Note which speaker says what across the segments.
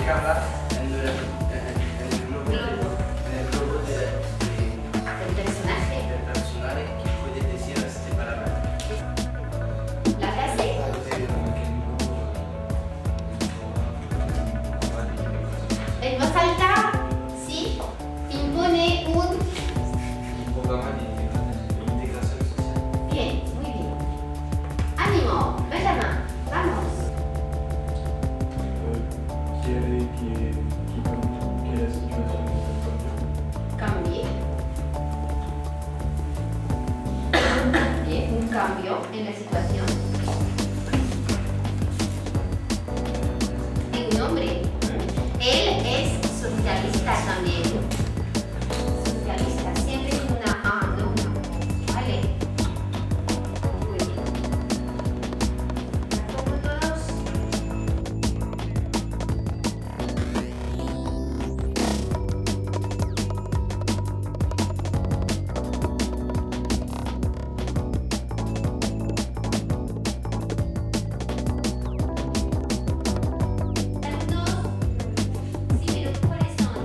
Speaker 1: cámara en el globo
Speaker 2: del personaje.
Speaker 1: del personaje que puede decir esta palabra.
Speaker 2: La frase. En voz alta, sí, impone un...
Speaker 1: Programa de integración social.
Speaker 2: Bien, muy bien. Ánimo, Benjamin, vamos.
Speaker 3: Quiere que la situación
Speaker 2: Cambie. Bien, un cambio en la situación. En un hombre. Él es socialista también. Socialista, siempre con una A, no una O. ¿Vale? Muy bien. ¿De acuerdo todos? Sí, pero ¿cuáles son?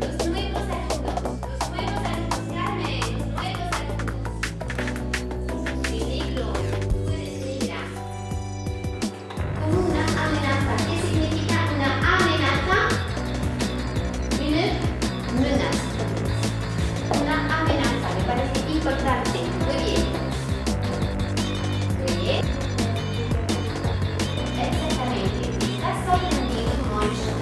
Speaker 2: Los nuevos alumnos. Los nuevos alumnos, Carmen. Los nuevos alumnos. Sí, negro. Puedes mirar. Como una amenaza. ¿Qué significa una amenaza? Una amenaza. Una amenaza. Me parece importante. Muy bien. Muy bien. Exactamente. Estás sorprendido como yo.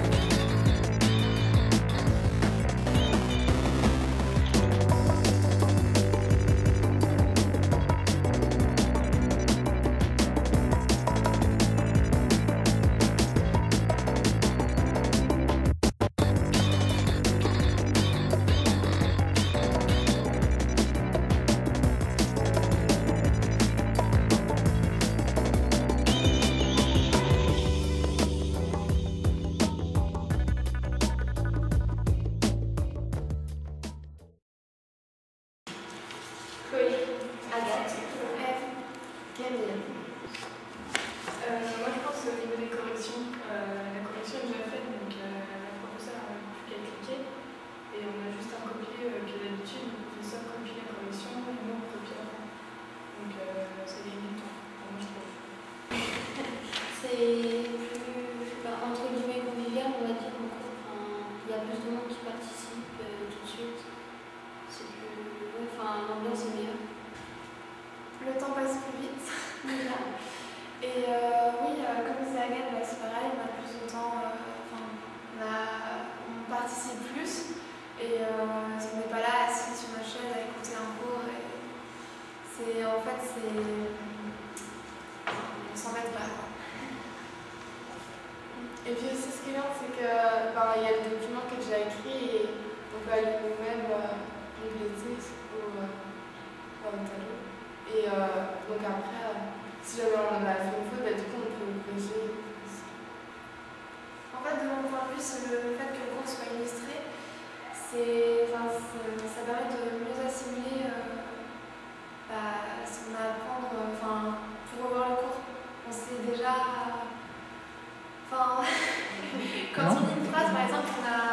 Speaker 4: Chloé,
Speaker 2: Agathe.
Speaker 4: Eve, Camille. Moi je pense au niveau des corrections, la correction est déjà faite, donc la professeure a plus qu'à cliquer et on a juste à copier que d'habitude le professeur copie la correction et nous on copie avant. Donc ça gagne du temps, moi je trouve.
Speaker 5: C'est plus, entre guillemets, convivial, on va dire, en cours. Il y a plus de monde qui participe tout de suite. C'est plus... ouais, l'ambiance est meilleure.
Speaker 4: Le temps passe plus vite.
Speaker 5: Déjà.
Speaker 4: Et oui, comme disait Agathe, c'est pareil, on a plus de temps, on participe plus et on n'est pas là assis sur notre chaise à écouter un cours. Et en fait, on s'embête pas, quoi. Et puis aussi, ce qui est bien, c'est que il y a le document qui est déjà écrit et on peut aller nous-mêmes compléter au tableau. Et donc après, si jamais on a fait une faute, du coup on peut corriger. En fait, de mon point de vue, le fait que le cours soit illustré, ça permet de mieux assimiler ce qu'on a à apprendre. Pour revoir le cours, on sait déjà. Quand on dit une phrase, par exemple, on a